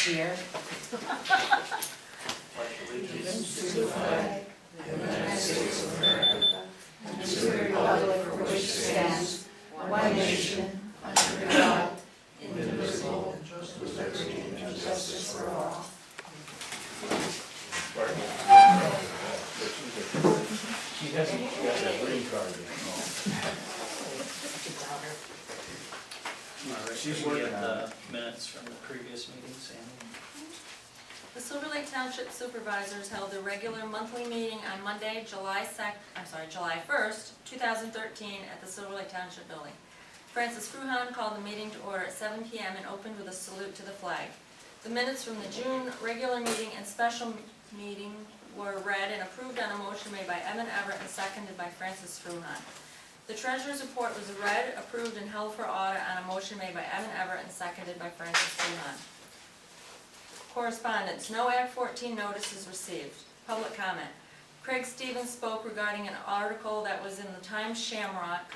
Here. Allegiance to the flag of the United States of America and to the republic for which it stands, one nation, under God, indivisible, with liberty and justice for all. She hasn't got that green card yet. All right, She's we working get on the minutes from the previous meeting, Sandy. The Silver Lake Township Supervisors held their regular monthly meeting on Monday, July 1st, 2013, at the Silver Lake Township Building. Francis Fruhan called the meeting to order at 7 p.m. and opened with a salute to the flag. The minutes from the June regular meeting and special meeting were read and approved on a motion made by Evan Everett and seconded by Francis Fruhan. The Treasurer's report was read, approved, and held for audit on a motion made by Evan Everett and seconded by Francis Fruhan. Correspondence. No Act 14 notices received. Public comment. Craig Stevens spoke regarding an article that was in the Times Shamrock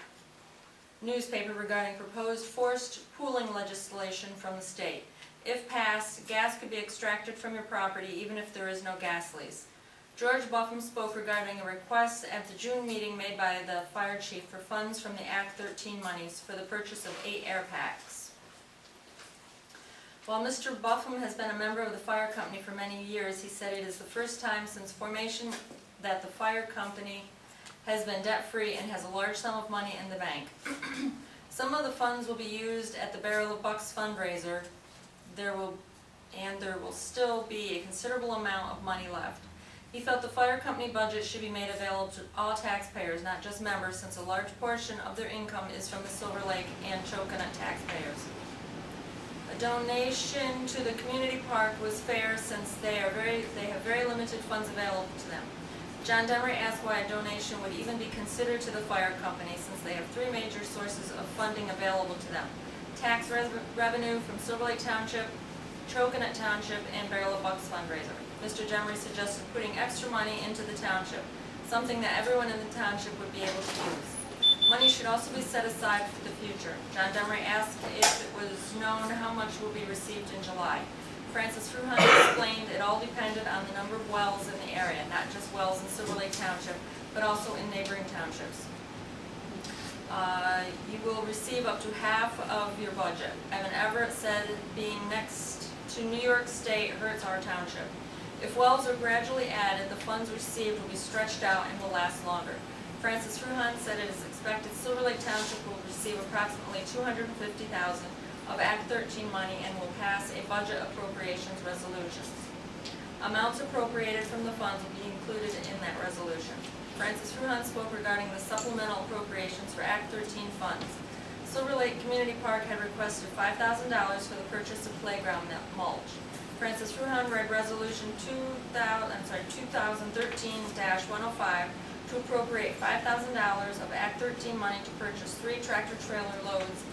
newspaper regarding proposed forced pooling legislation from the state. If passed, gas could be extracted from your property even if there is no gas lease. George Buffum spoke regarding a request at the June meeting made by the fire chief for funds from the Act 13 monies for the purchase of 8 air packs. While Mr. Buffum has been a member of the fire company for many years, he said it is the first time since formation that the fire company has been debt-free and has a large sum of money in the bank. Some of the funds will be used at the Barrel of Bucks fundraiser. There will still be a considerable amount of money left. He felt the fire company budget should be made available to all taxpayers, not just members, since a large portion of their income is from the Silver Lake and Choconet taxpayers. A donation to the community park was fair since they have very limited funds available to them. John Demery asked why a donation would even be considered to the fire company since they have 3 major sources of funding available to them: tax revenue from Silver Lake Township, Choconet Township, and Barrel of Bucks fundraiser. Mr. Demery suggested putting extra money into the township, something that everyone in the township would be able to use. Money should also be set aside for the future. John Demery asked if it was known how much will be received in July. Francis Fruhan explained it all depended on the number of wells in the area, not just wells in Silver Lake Township, but also in neighboring townships. You will receive up to half of your budget. Evan Everett said being next to New York State hurts our township. If wells are gradually added, the funds received will be stretched out and will last longer. Francis Fruhan said it is expected Silver Lake Township will receive approximately $250,000 of Act 13 money and will pass a budget appropriations resolution. Amounts appropriated from the funds will be included in that resolution. Francis Fruhan spoke regarding the supplemental appropriations for Act 13 funds. Silver Lake Community Park had requested $5,000 for the purchase of playground mulch. Francis Fruhan read Resolution 2013-105 to appropriate $5,000 of Act 13 money to purchase 3 tractor-trailer loads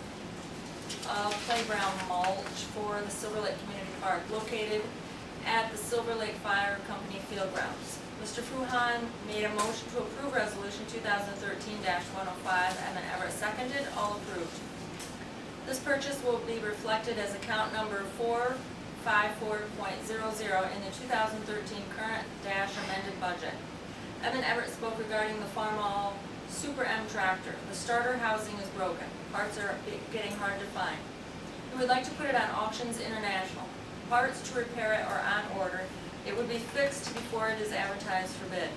of playground mulch for the Silver Lake Community Park located at the Silver Lake Fire Company Field Grounds. Mr. Fruhan made a motion to approve Resolution 2013-105 and then Everett seconded. All approved. This purchase will be reflected as account number 454.00 in the 2013 current amended budget. Evan Everett spoke regarding the Farmall Super M tractor. The starter housing is broken. Parts are getting hard to find. We would like to put it on Auctions International. Parts to repair it are on order. It would be fixed before it is advertised for bid.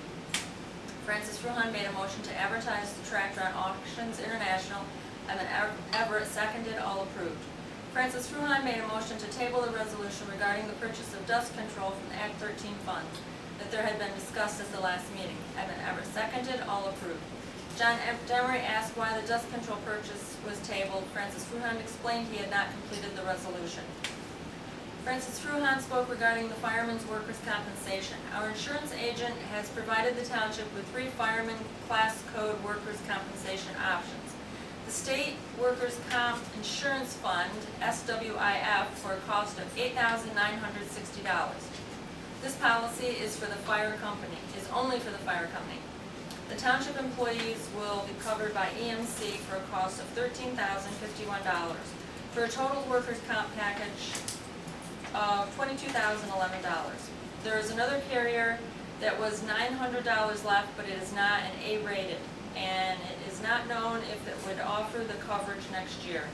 Francis Fruhan made a motion to advertise the tractor on Auctions International, and then Everett seconded. All approved. Francis Fruhan made a motion to table the resolution regarding the purchase of dust control from the Act 13 funds that there had been discussed at the last meeting. Evan Everett seconded. All approved. John Demery asked why the dust control purchase was tabled. Francis Fruhan explained he had not completed the resolution. Francis Fruhan spoke regarding the firemen's workers' compensation. Our insurance agent has provided the township with 3 fireman class code workers' compensation options. The State Workers' Comp Insurance Fund, SWIF, for a cost of $8,960. This policy is for the fire company, is only for the fire company. The township employees will be covered by EMC for a cost of $13,051 for a total workers' comp package of $22,011. There is another carrier that was $900 left, but it is not an A-rated, and it is not known if it would offer the coverage next year.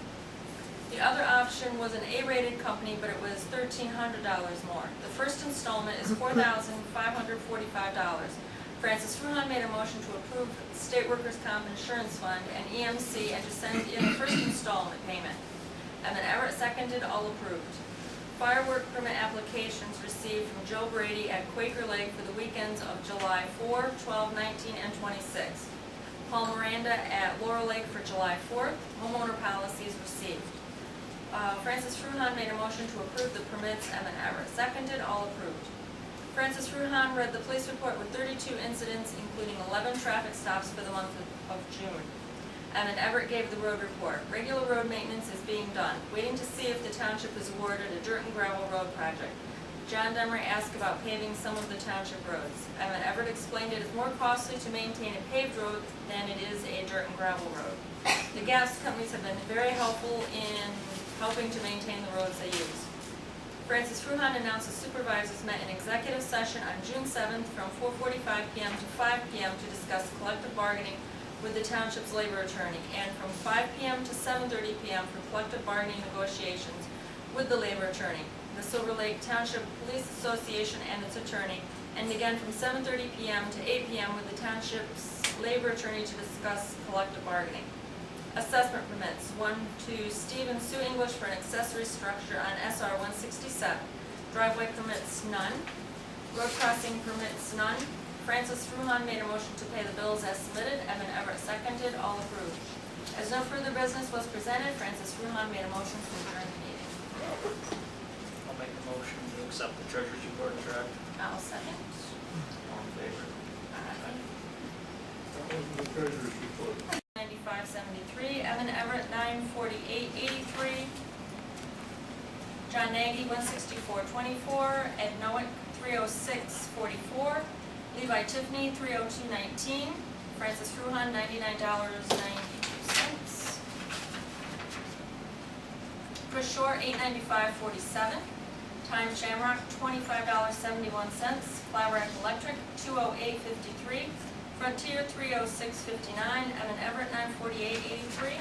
The other option was an A-rated company, but it was $1,300 more. The first installment is $4,545. Francis Fruhan made a motion to approve the State Workers' Comp Insurance Fund and EMC and to send in the first installment payment. Evan Everett seconded, all approved. Firework permit applications received from Joe Brady at Quaker Lake for the weekends of July 4, 12, 19, and 26. Paul Miranda at Laurel Lake for July 4th. Homeowner policies received. Francis Fruhan made a motion to approve the permits. Evan Everett seconded, all approved. Francis Fruhan read the police report with 32 incidents, including 11 traffic stops for the month of June. Evan Everett gave the road report. Regular road maintenance is being done, waiting to see if the township is awarded a dirt and gravel road project. John Demery asked about paving some of the township roads. Evan Everett explained it is more costly to maintain a paved road than it is a dirt and gravel road. The gas companies have been very helpful in helping to maintain the roads they use. Francis Fruhan announced the supervisors met in executive session on June 7th from 4:45 p.m. to 5 p.m. to discuss collective bargaining with the township's labor attorney, and from 5 p.m. to 7:30 p.m. for collective bargaining negotiations with the labor attorney, the Silver Lake Township Police Association and its attorney, and again from 7:30 p.m. to 8 p.m. with the township's labor attorney to discuss collective bargaining. Assessment permits, one to Steve and Sue English for an accessory structure on SR 167. Driveway permits, none. Road crossing permits, none. Francis Fruhan made a motion to pay the bills as submitted. Evan Everett seconded, all approved. As no further business was presented, Francis Fruhan made a motion to adjourn the meeting. I'll make a motion to accept the treasurer's report, correct? I'll second. All in favor? That was the treasurer's report. 9573, Evan Everett 94883, John Nagy 16424, Ed Noack 30644, Levi Tiffany 30219, Francis Fruhan $99.92, Chris Shore $895.47, Time Shamrock $25.71, Flowerack Electric $208.53, Frontier 306.59, Evan Everett 948.83,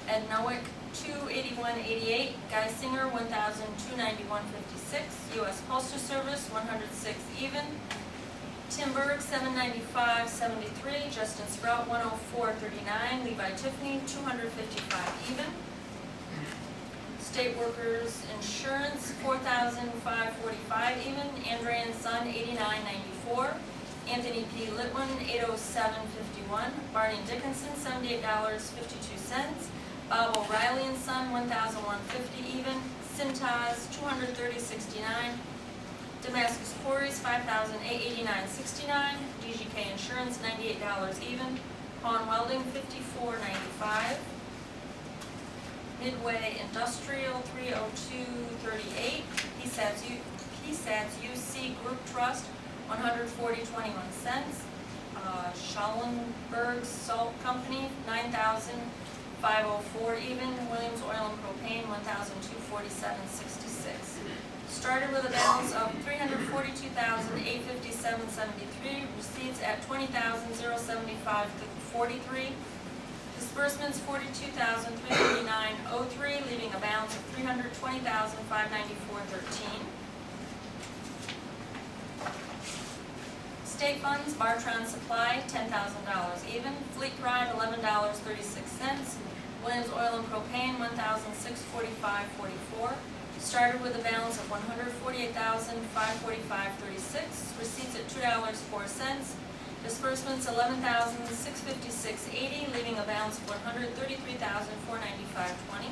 Ed Noack 281.88, Guy Singer 1,291.56, U.S. Postal Service 106 even, Tim Berg 795.73, Justin Sprout 104.39, Levi Tiffany 255 even, State Workers Insurance 4,545 even, Andre and Son 89.94, Anthony P. Litwin, $807.51. Barney Dickinson, $78.52. Bob O'Reilly and Son, $1,150 even. Cintas, $230.69. Damascus Quarries, $5,889.69. DGK Insurance, $98 even. Pawn Welding, $54.95. Midway Industrial, $302.38. PSATS UC Group Trust, $140.21. Schallenberg Salt Company, $9,504 even. Williams Oil and Propane, $1,247.66. Started with a balance of $342,857.73. Receipts at $20,075.43. Disbursements $42,339.03, leaving a balance of $320,594.13. State funds, Bartron Supply, $10,000 even. Fleet Ride, $11.36. Williams Oil and Propane, $1,645.44. Started with a balance of $148,545.36. Receipts at $2.04. Disbursements $11,656.80, leaving a balance of $133,495.20.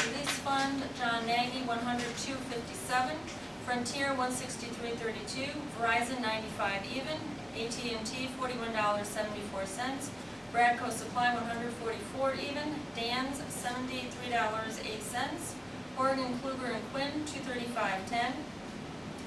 Release Fund, John Nagy, $102.57. Frontier, $163.32. Verizon, $95 even. AT&T, $41.74. Bradco Supply, $144 even. Dan's, $73.08. Oregon Kluger and Quinn, $235.10.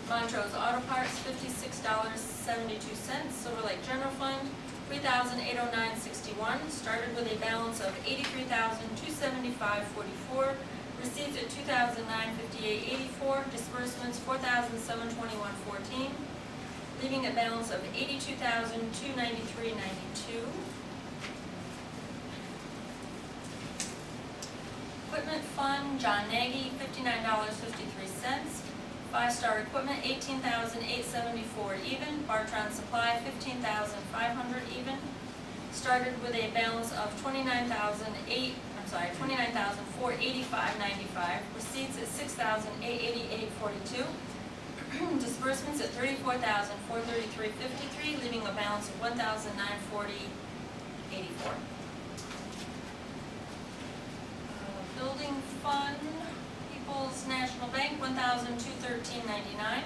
Montrose Auto Parts, $56.72. Silver Lake General Fund, $3,809.61, started with a balance of $83,275.44, receipts at $2,958.84, disbursements $4,721.14, leaving a balance of $82,293.92. Equipment fund, John Nagy, $59.53. Five-star equipment, $18,874 even. Bartron Supply, $15,500 even. Started with a balance of $29,485.95. Receipts at $6,888.42. Disbursements at $34,433.53, leaving a balance of $1,940.84. Building fund, People's National Bank, $1,213.99.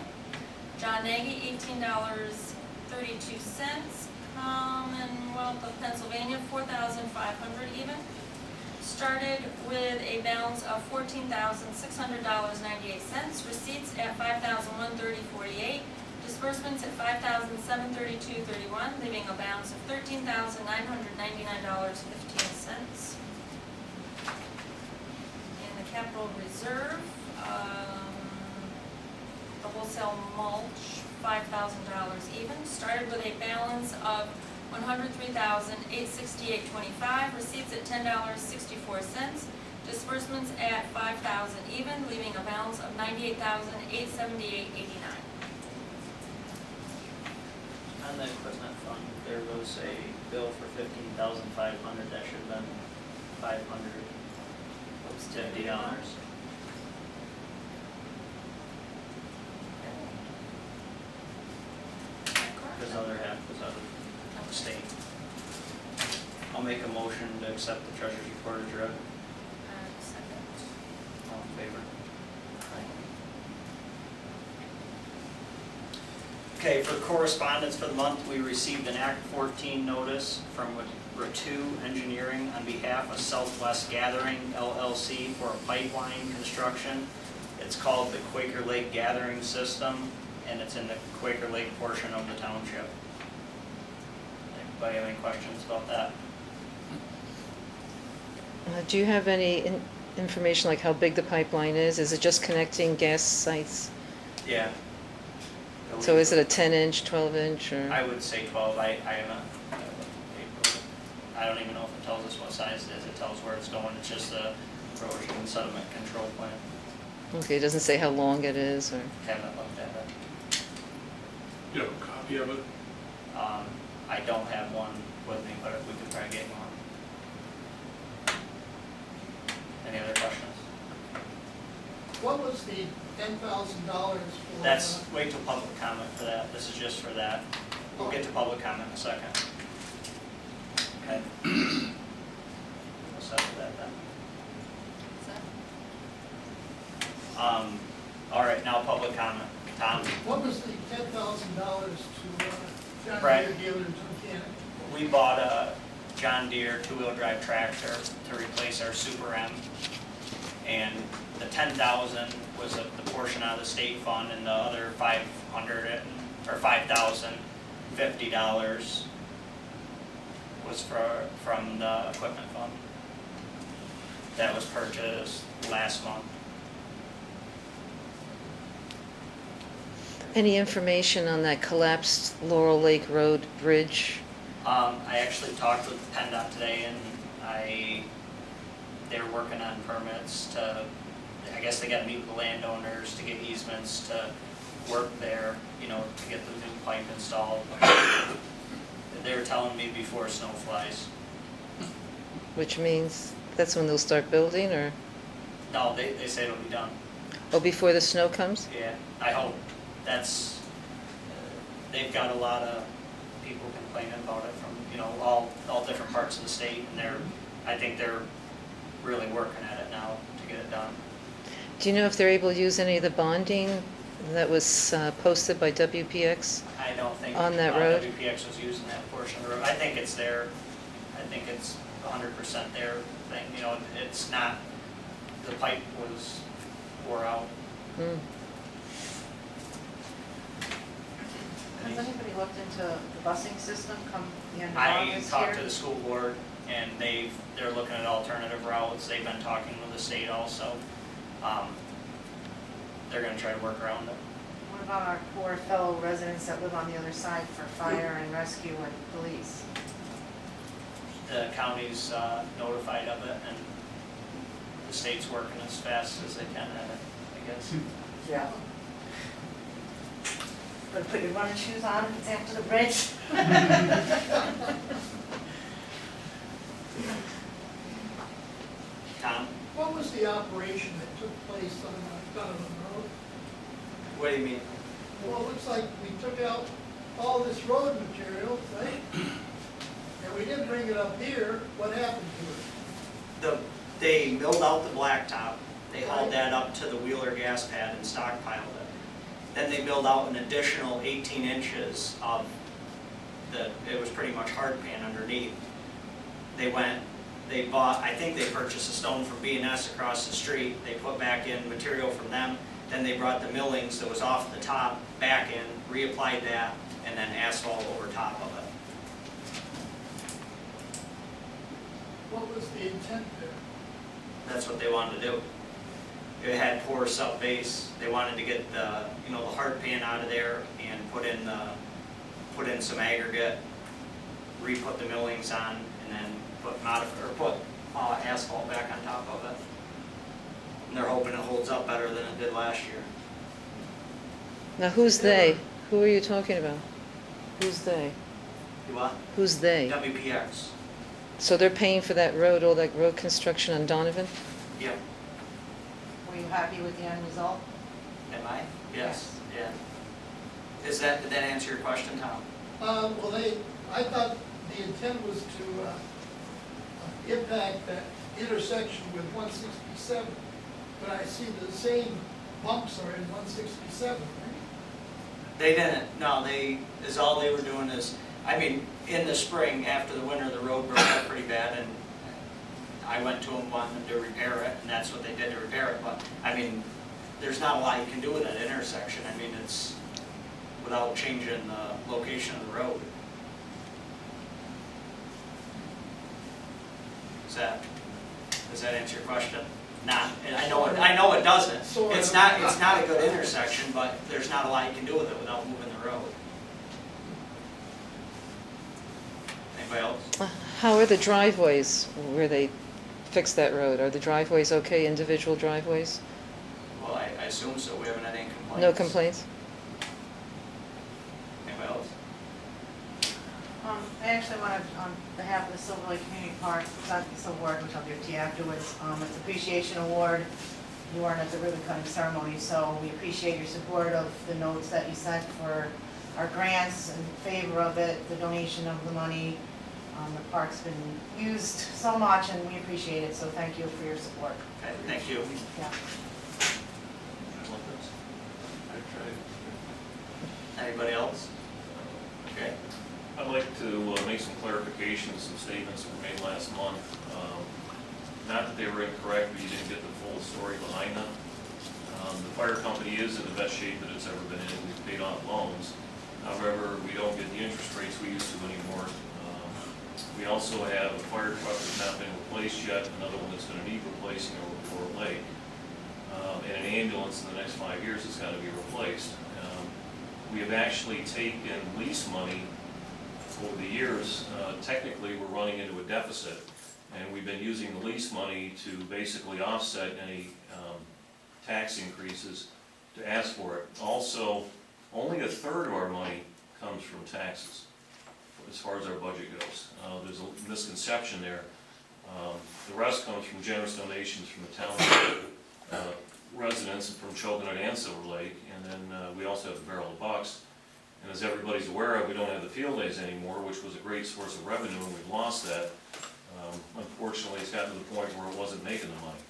John Nagy, $18.32. Commonwealth of Pennsylvania, $4,500 even. Started with a balance of $14,600.98. Receipts at $5,130.48. Disbursements at $5,732.31, leaving a balance of $13,999.15. Capital Reserve, the wholesale mulch, $5,000 even. Started with a balance of $103,868.25. Receipts at $10.64. Disbursements at $5,000 even, leaving a balance of $98,878.89. On the equipment fund, there was a bill for $15,500, that should have been $550. Because the other half was out of the state. I'll make a motion to accept the treasurer's report as read. Second. All in favor? Okay, for correspondence for the month, we received an Act 14 notice from Ratu Engineering on behalf of Southwest Gathering LLC for a pipeline construction. It's called the Quaker Lake Gathering System, and it's in the Quaker Lake portion of the township. Anybody have any questions about that? Do you have any information like how big the pipeline is? Is it just connecting gas sites? Yeah. So is it a 10-inch, 12-inch, or? I would say 12. I haven't. I don't even know if it tells us what size it is. It tells where it's going. It's just a erosion and sediment control plan. Okay, it doesn't say how long it is, or? Haven't looked at it. You have a copy of it? I don't have one with me, but we could try to get one. Any other questions? What was the $10,000 for? That's, wait till public comment for that. This is just for that. We'll get to public comment in a second. Okay. We'll settle that then. All right, now public comment. Tom? What was the $10,000 to John Right. Deere dealer and mechanic? We bought a John Deere two-wheel drive tractor to replace our Super M. And the 10,000 was the portion out of the state fund, and the other $5,050 was from the equipment fund. That was purchased last month. Any information on that collapsed Laurel Lake Road bridge? I actually talked with PennDOT today, and they were working on permits to, I guess they got to meet with the landowners to get easements to work there, to get the new pipe installed. They were telling me before snow flies. Which means that's when they'll start building, or? No, they say it'll be done. Oh, before the snow comes? Yeah, I hope. That's, they've got a lot of people complaining about it from, all different parts of the state, and I think they're really working at it now to get it done. Do you know if they're able to use any of the bonding that was posted by WPX? I don't think On that road? WPX was using that portion of the road. I think it's their, I think it's 100% their thing. It's not, the pipe was wore out. Hmm. Any Has anybody looked into the busing system come the end of I August talked here? to the school board, and they're looking at alternative routes, they've been talking with the state also. They're gonna try to work around it. What about our poor fellow residents that live on the other side for fire and rescue and police? The county's notified of it, and the state's working as fast as they can at it, I guess. Yeah. Better put your running shoes on if it's after the bridge. Tom, What was the operation that took place on Donovan Road? what do you mean? Well, it looks like we took out all this road material, right? And we didn't bring it up here. What happened to it? They milled out the blacktop, they hauled that up to the Wheeler gas pad and stockpiled it. Then they milled out an additional 18 inches of it was pretty much hard pan underneath. They bought, I think they purchased a stone from B&S across the street, they put back in material from them, then they brought the millings that was off the top back in, reapplied that, and then asphalt over top of it. What was the intent there? That's what they wanted to do. It had porous sub base. They wanted to get the hard pan out of there and put in some aggregate, re-put the millings on, and then put asphalt back on top of it. And they're hoping it holds up better than it did last year. Now, who's they? Who are you talking about? Who's they? You what? Who's they? WPX. So they're paying for that road, all that road construction on Donovan? Yep. Were you happy with the end result? Am I? Yes. Yeah. Did that answer your question, Tom? Well, I thought the intent was to impact that intersection with 167, but I see the same bumps are in 167, right? They didn't. No, all they were doing is, in the spring after the winter, the road broke up pretty bad, and I went to them wanting to repair it, and that's what they did to repair it. But there's not a lot you can do with that intersection. It's without changing the location of the road. Does that answer your question? Not. I know it doesn't. It's not a good intersection, but there's not a lot you can do with it without moving the road. Anybody else? How are the driveways where they fixed that road? Are the driveways okay, individual driveways? Well, I assume so. We haven't had any complaints. No complaints? Anybody else? I actually want to, on behalf of the Silver Lake Community Park, present this award, which I'll give to you afterwards. It's an appreciation award. You weren't at the ribbon cutting ceremony, so we appreciate your support of the notes that you sent for our grants in favor of it, the donation of the money. The park's been used so much, and we appreciate it, so thank you for your support. Okay, thank you. Yeah. Anybody else? Okay. I'd like to make some clarifications, some statements that were made last month. Not that they were incorrect, but you didn't get the full story behind them. The fire company is in the best shape that it's ever been in. We've paid off loans. However, we don't get the interest rates we used to anymore. We also have a fire truck that's not been replaced yet, another one that's going to need replacing over Fort Lake. And an ambulance in the next 5 years has got to be replaced. We have actually taken lease money over the years. Technically, we're running into a deficit, and we've been using the lease money to basically offset any tax increases to ask for it. Also, only a third of our money comes from taxes as far as our budget goes. There's a misconception there. The rest comes from generous donations from the town residents and from Chocolat and Silver Lake, and then we also have the Barrel of Bucks. And as everybody's aware of, we don't have the field days anymore, which was a great source of revenue, and we've lost that. Unfortunately, it's gotten to the point where it wasn't making the money.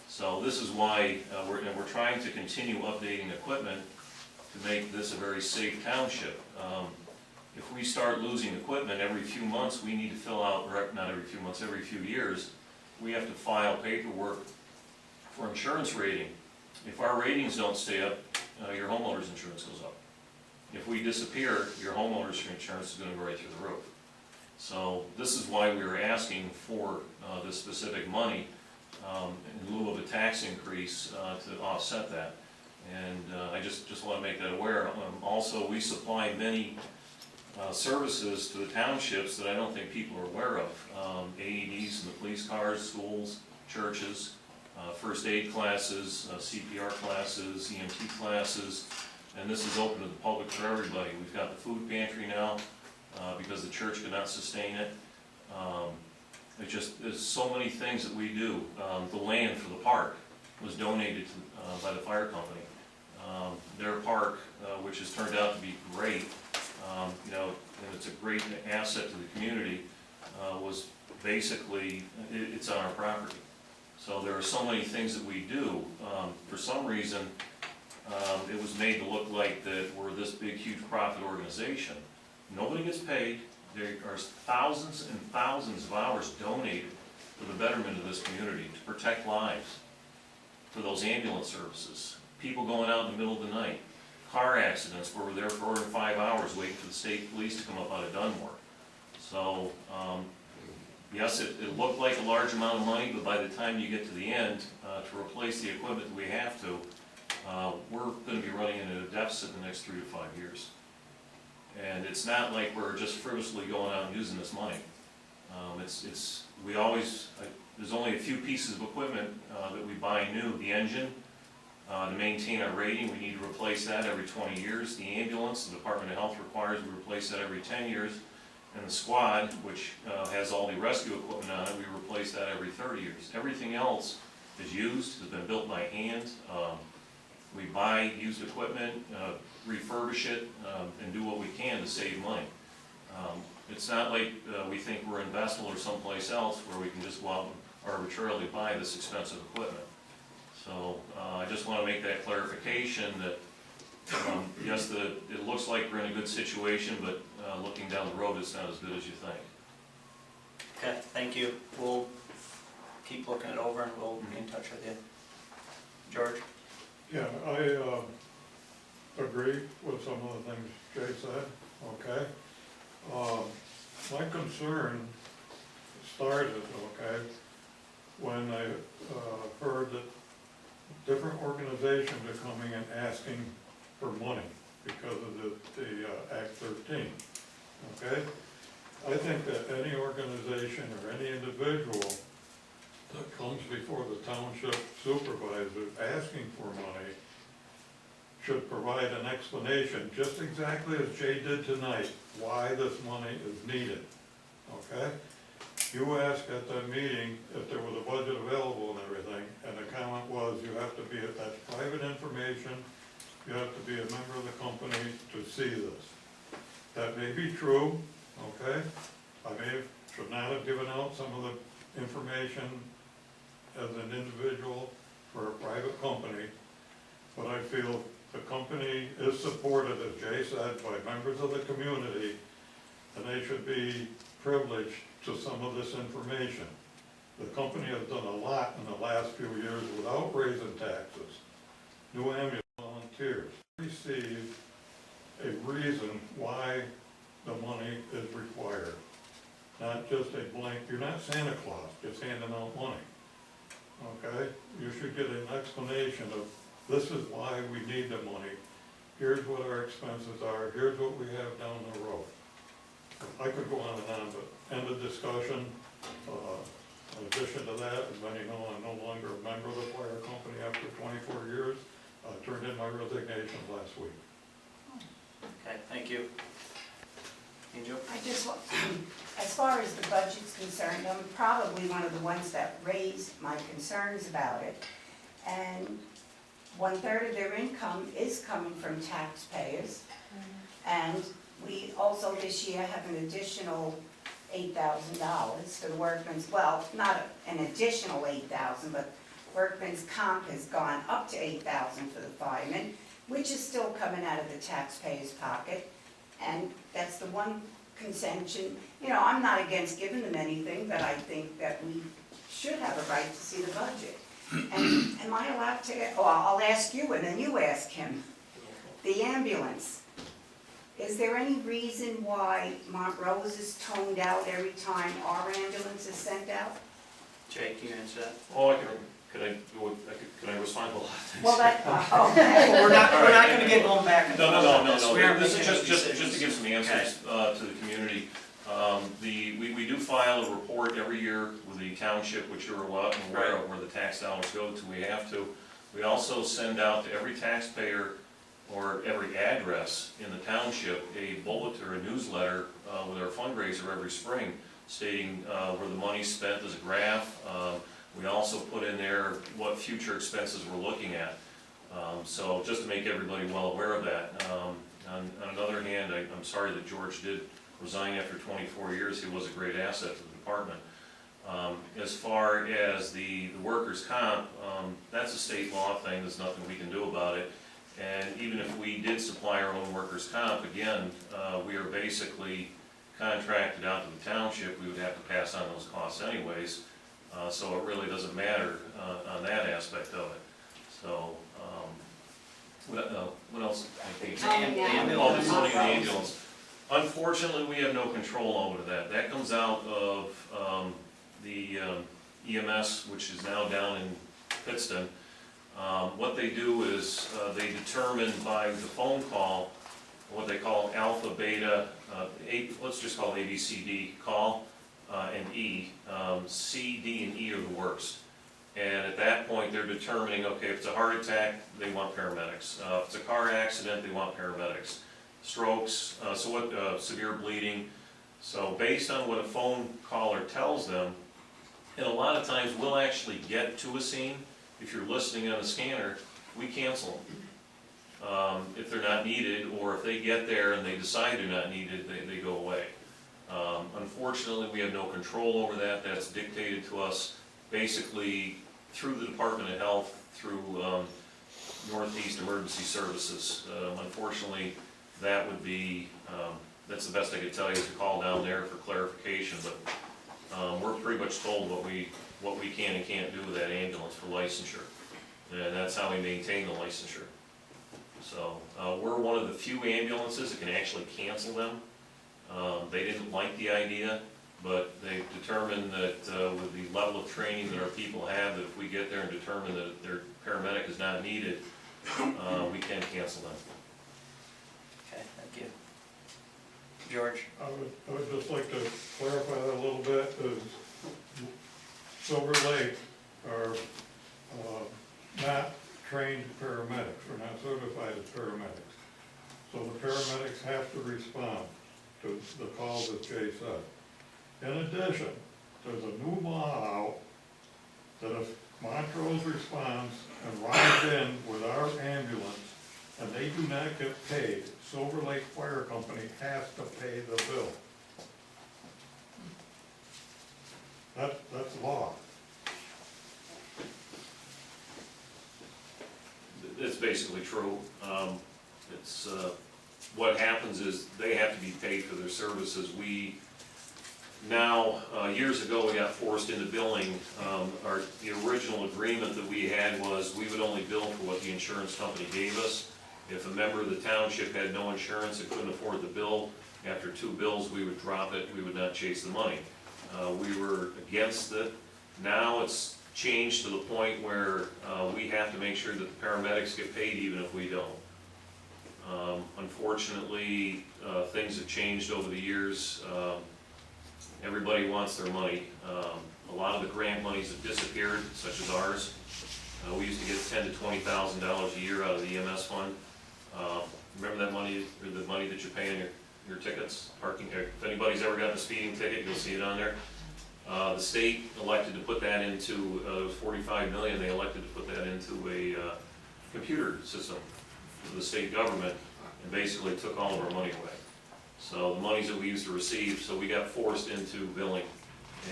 So this is why we're trying to continue updating equipment to make this a very safe township. If we start losing equipment every few months, we need to fill out, or not every few months, every few years, we have to file paperwork for insurance rating. If our ratings don't stay up, your homeowner's insurance goes up. if we disappear, your homeowner's insurance is gonna go right through the roof. So this is why we were asking for this specific money in lieu of a tax increase to offset that. And I just want to make that aware. Also, we supply many services to the townships that I don't think people are aware of. AEDs in the police cars, schools, churches, first aid classes, CPR classes, EMT classes, and this is open to the public for everybody. We've got the food pantry now, because the church could not sustain it. There's so many things that we do. The land for the park was donated to, by the fire company. Their park, which has turned out to be great, you know, and it's a great asset to the community, was basically, it's on our property. So there are so many things that we do. For some reason, it was made to look like that we're this big, huge profit organization. Nobody gets paid. There are thousands and thousands of hours donated for the betterment of this community, to protect lives, for those ambulance services, people going out in the middle of the night, car accidents where we're there for 4 to 5 hours waiting for the state police to come up out of Dunmore. So, yes, it looked like a large amount of money, but by the time you get to the end, to replace the equipment that we have to, we're gonna be running into a deficit in the next 3 to 5 years. And it's not like we're just frivolously going out and using this money. There's only a few pieces of equipment that we buy new. The engine, to maintain our rating, we need to replace that every 20 years. The ambulance, the Department of Health requires we replace that every 10 years. And the squad, which has all the rescue equipment on it, we replace that every 30 years. Everything else is used, has been built by hand. We buy used equipment, refurbish it, and do what we can to save money. It's not like we think we're in Vestal or someplace else where we can just go out and arbitrarily buy this expensive equipment. So I just want to make that clarification that, yes, it looks like we're in a good situation, but looking down the road, it's not as good as you think. Okay, thank you. We'll keep looking it over and we'll be in touch with you. George? Yeah, I agree with some of the things Jay said, okay? My concern started, okay, when I heard that different organizations are coming and asking for money because of the Act 13, okay? I think that any organization or any individual that comes before the township supervisor asking for money should provide an explanation, just exactly as Jay did tonight, why this money is needed, okay? You asked at that meeting if there was a budget available and everything, and the comment was you have to be, that's private information, you have to be a member of the company to see this. That may be true, okay? I should not have given out some of the information as an individual for a private company, but I feel the company is supported, as Jay said, by members of the community, and they should be privileged to some of this information. The company has done a lot in the last few years without raising taxes. New ambulance volunteers receive a reason why the money is required. Not just a blank, you're not Santa Claus, just handing out money. Okay? You should get an explanation of, this is why we need the money. Here's what our expenses are, here's what we have down the road. I could go on and on, but end of discussion. In addition to that, as many know, I'm no longer a member of the fire company after 24 years. I turned in my resignation last week. Okay, thank you. Angel? I just, as far as the budget's concerned, I'm probably one of the ones that raised my concerns about it. And 1/3 of their income is coming from taxpayers. And we also this year have an additional $8,000 for the workman's, well, not an additional $8,000, but workman's comp has gone up to $8,000 for the firemen, which is still coming out of the taxpayer's pocket. And that's the one contention. You know, I'm not against giving them anything, but I think that we should have a right to see the budget. And am I allowed to, oh, I'll ask you and then you ask him. The ambulance, Is there any reason why Montrose is toned out every time our ambulance is sent out? Jake, can you answer that? Oh, can I respond to a lot of things? Well, that, okay. We're not gonna get going back and No, forth no, on no, this. no, We are no, this is making just to decisions. give some answers to the community. We do file a report every year with the township, which you're aware of, where the tax dollars go to, we have to. We also send out to every taxpayer or every address in the township a bulletin or a newsletter with our fundraiser every spring stating where the money's spent. There's a graph. We also put in there what future expenses we're looking at. So just to make everybody well aware of that. On another hand, I'm sorry that George did resign after 24 years. He was a great asset to the department. As far as the workers' comp, that's a state law thing. There's nothing we can do about it. And even if we did supply our own workers' comp, again, we are basically contracted out to the township. We would have to pass on those costs anyways. So it really doesn't matter on that aspect of it. So, what else? Toning out. Oh, the toning of the ambulance. Unfortunately, we have no control over that. That comes out of the EMS, which is now down in Pittston. What they do is they determine by the phone call what they call alpha, beta, let's just call it A, B, C, D call, and E. C, D, and E are the worst. And at that point, they're determining, okay, if it's a heart attack, they want paramedics. If it's a car accident, they want paramedics. Strokes, severe bleeding. So based on what a phone caller tells them, and a lot of times we'll actually get to a scene. If you're listening on a scanner, we cancel them. If they're not needed, or if they get there and they decide they're not needed, they go away. Unfortunately, we have no control over that. That's dictated to us basically through the Department of Health, through Northeast Emergency Services. Unfortunately, that would be, that's the best I could tell you is to call down there for clarification, but we're pretty much told what we can and can't do with that ambulance for licensure. And that's how we maintain the licensure. So, we're one of the few ambulances that can actually cancel them. They didn't like the idea, but they've determined that with the level of training that our people have, that if we get there and determine that their paramedic is not needed, we can cancel them. Okay, thank you. George? I would just like to clarify that a little bit, is Silver Lake are not trained paramedics, we're not certified as paramedics. So the paramedics have to respond to the calls that Jay said. In addition, there's a new law out that if Montrose responds and rides in with our ambulance and they do not get paid, Silver Lake Fire Company has to pay the bill. That's law. It's basically true. It's, what happens is they have to be paid for their services. We, now, years ago, we got forced into billing. The original agreement that we had was we would only bill for what the insurance company gave us. If a member of the township had no insurance and couldn't afford the bill, after 2 bills, we would drop it, we would not chase the money. We were against it. Now it's changed to the point where we have to make sure that the paramedics get paid even if we don't. Unfortunately, things have changed over the years. Everybody wants their money. A lot of the grant monies have disappeared, such as ours. We used to get $10,000 to $20,000 a year out of the EMS fund. Remember that money, or the money that you pay on your tickets, parking? If anybody's ever gotten a speeding ticket, you'll see it on there. The state elected to put that into, it was $45 million, they elected to put that into a computer system for the state government, and basically took all of our money away. So the monies that we used to receive, so we got forced into billing.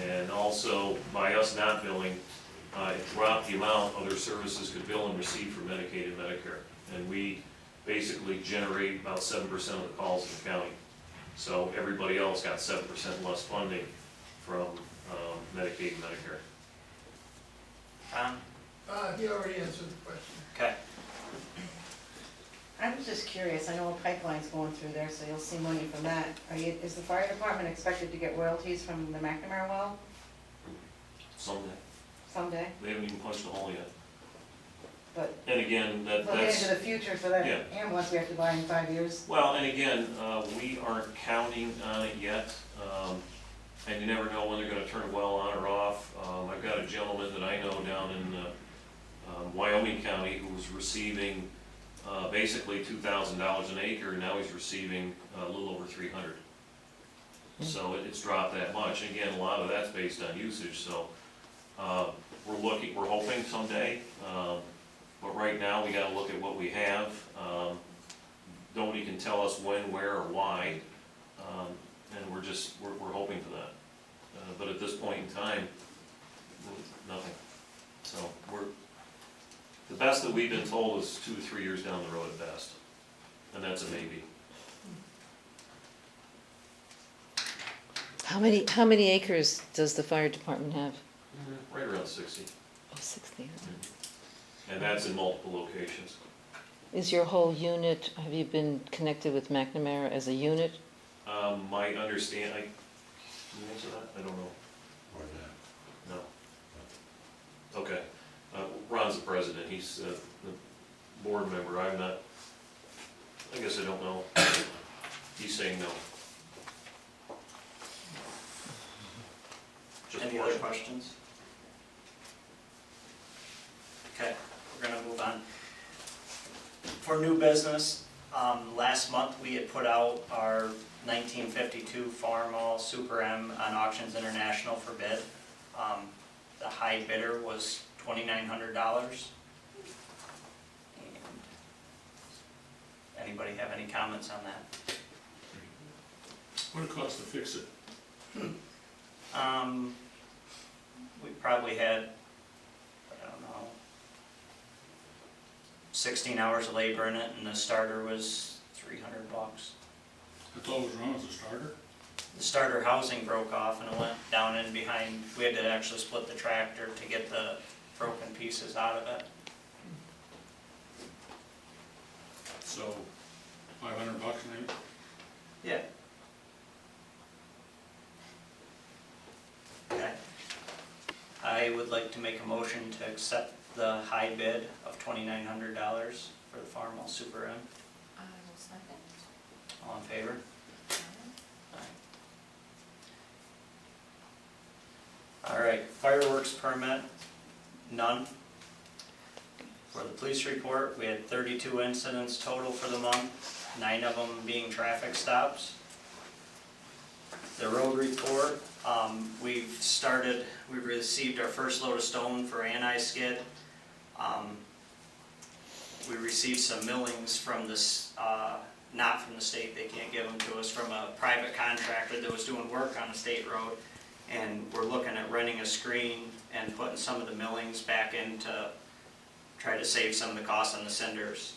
And also, by us not billing, it dropped the amount other services could bill and receive for Medicaid and Medicare. And we basically generate about 7% of the calls in the county. So everybody else got 7% less funding from Medicaid and Medicare. Tom? He already answered the question. Okay. I was just curious, I know a pipeline's going through there, so you'll see money from that. Is the fire department expected to get royalties from the McNamara well Someday. someday? They haven't even punched a hole yet. But And again, looking that's, into the future for that Yeah. ambulance we have to buy in 5 years. well, and again, we aren't counting on it yet. And you never know when they're gonna turn a well on or off. I've got a gentleman that I know down in Wyoming County who was receiving basically $2,000 an acre, and now he's receiving a little over 300. So it's dropped that much. And again, a lot of that's based on usage, so we're hoping someday. But right now, we gotta look at what we have. Nobody can tell us when, where, or why. And we're hoping for that. But at this point in time, nothing. So the best that we've been told is 2 to 3 years down the road at best. And that's a maybe. How many acres does the fire department have? Right around 60. Oh, 60. And that's in multiple locations. Is your whole unit, have you been connected with McNamara as a unit? My can you answer that? I don't know. No. Okay. Ron's the president, he's the board member, I'm not, I guess I don't know. He's saying no. Just Any other questions? Okay, we're gonna move on. For new business, last month we had put out our 1952 Farmall Super M on Auctions International for bid. The high bidder was $2,900. Anybody have any comments on that? What it cost to fix it? We probably had, I don't know, 16 hours of labor in it, and the starter was $300. That's all was wrong, was the starter? The starter housing broke off and it went down in behind, we had to actually split the tractor to get the broken pieces out of it. So, $500 maybe? Yeah. Okay. I would like to make a motion to accept the high bid of $2,900 for the Farmall Super M. I will second. All in favor? All right, fireworks permit, none. For the police report, we had 32 incidents total for the month, 9 of them being traffic stops. The road report, we've received our first load of stone for anti-skid. We received some millings from this, not from the state, they can't give them to us, from a private contractor that was doing work on a state road. And we're looking at renting a screen and putting some of the millings back in to try to save some of the costs on the cinders.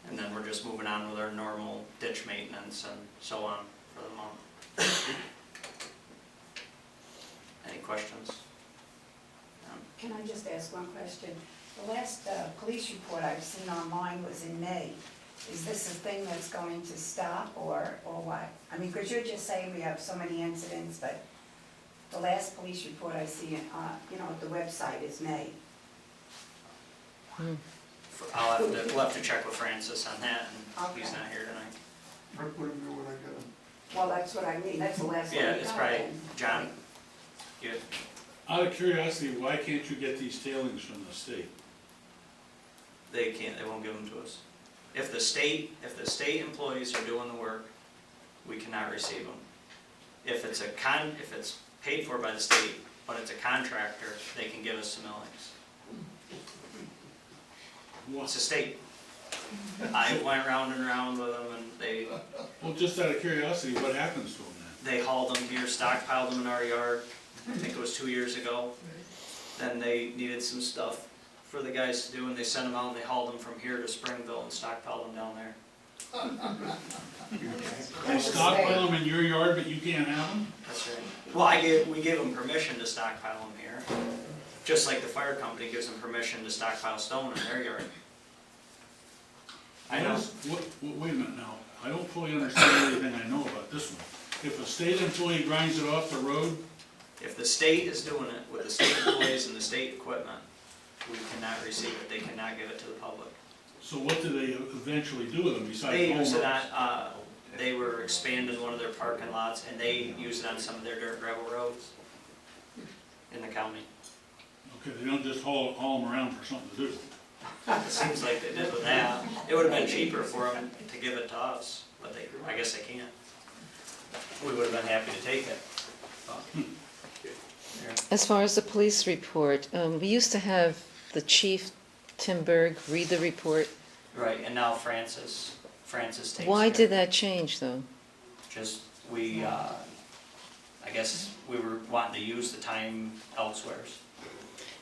And then we're just moving on with our normal ditch maintenance and so on for the month. Any questions? Can I just ask one question? The last police report I've seen online was in May. Is this a thing that's going to stop or what? I mean, because you're just saying we have so many incidents, but the last police report I see, at the website is May. We'll have to check with Francis on that, and he's Okay. not here tonight. Rick, what do you do when I get him? Well, that's what I mean, that's the last one. Yeah, we it's got probably then. John. You, Out of curiosity, why can't you get these tailings from the state? they won't give them to us. If the state employees are doing the work, we cannot receive them. If it's paid for by the state, but it's a contractor, they can give us some millings. It's the state. I went round and round with them, and Well, just out of curiosity, what happens to them then? they hauled them here, stockpiled them in our yard, I think it was 2 years ago. Then they needed some stuff for the guys to do, and they sent them out, and they hauled them from here to Springville and stockpiled them down there. They stockpile them in your yard, but you can't have them? That's right. Well, we gave them permission to stockpile them here. Just like the fire company gives them permission to stockpile stone in their yard. I know, Wait a minute now, I don't fully understand everything I know about this one. If a state employee grinds it off the road, if the state is doing it with the state employees and the state equipment, we cannot receive it, they cannot give it to the public. so what do they eventually do with them besides They home use it runs? on, they were expanding one of their parking lots, and they use it on some of their dirt gravel roads in the county. Okay, they don't just haul them around for something to do. It seems like they did with that. It would've been cheaper for them to give it to us, but they, I guess they can't. We would've been happy to take it. but- Yeah. As far as the police report, we used to have the chief, Tim Berg, read the report. Right, and now Francis takes Why care. did that change, though? Just, we, I guess we were wanting to use the time elsewhere.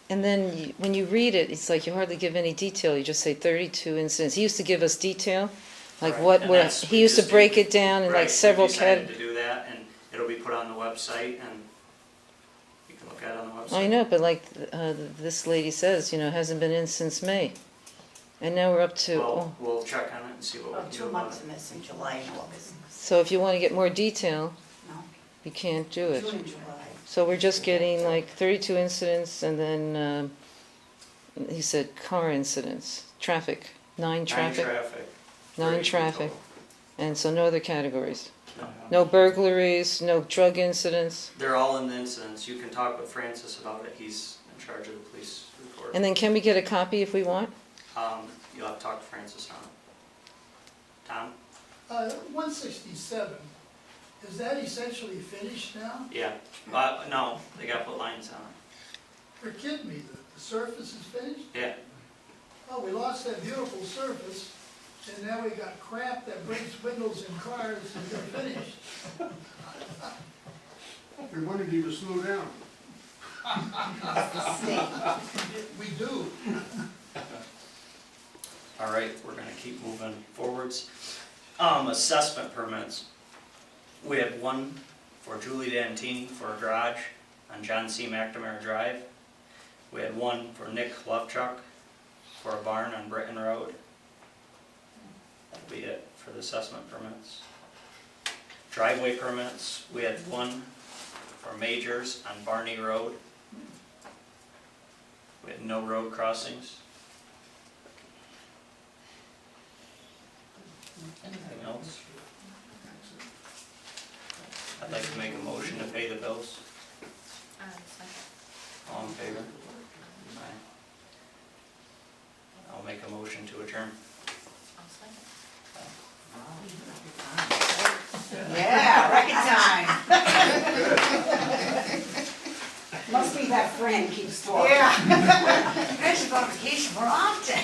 And then when you read it, it's like you hardly give any detail, you just say 32 incidents. He used to give us detail, like Right, what, and where, that's- he used to break it down in Right, like several we decided categories. to do that, and it'll be put on the website, and you can look at it on the website. I know, but like this lady says, hasn't been in since May. And now we're up to, Well, we'll check on it and see what we Well, can do 2 about months it. are missing, July and August. so if you want to get more detail, No, you can't do it. June and July. So we're just getting like 32 incidents and then, he said car incidents, traffic, 9 traffic, 9 32 traffic. total. And so no other categories. No. No burglaries, no drug incidents. They're all in the incidents. You can talk with Francis about it. He's in charge of the police report. And then can we get a copy if we want? You'll have to talk to Francis on it. Tom? 167, is that essentially finished now? Yeah. No, they gotta put lines on You're kidding me, the surface is finished? it. Yeah. Oh, we lost that beautiful surface, and now we got crap that breaks windows in cars, and they're finished. We wanted you to slow down. We do. All right, we're gonna keep moving forwards. Assessment permits. We had one for Julie Dantini for a garage on John C. McNamara Drive. We had one for Nick Lovechuck for a barn on Britton Road. That'll be it for the assessment permits. Driveway permits, we had one for Majors on Barney Road. We had no road crossings. Anything else? I'd like to make a motion to pay the bills. All in favor? Aye. I'll make a motion to adjourn. Yeah, record time. Must be that friend keeps talking. Yeah. You guys should go on vacation more often.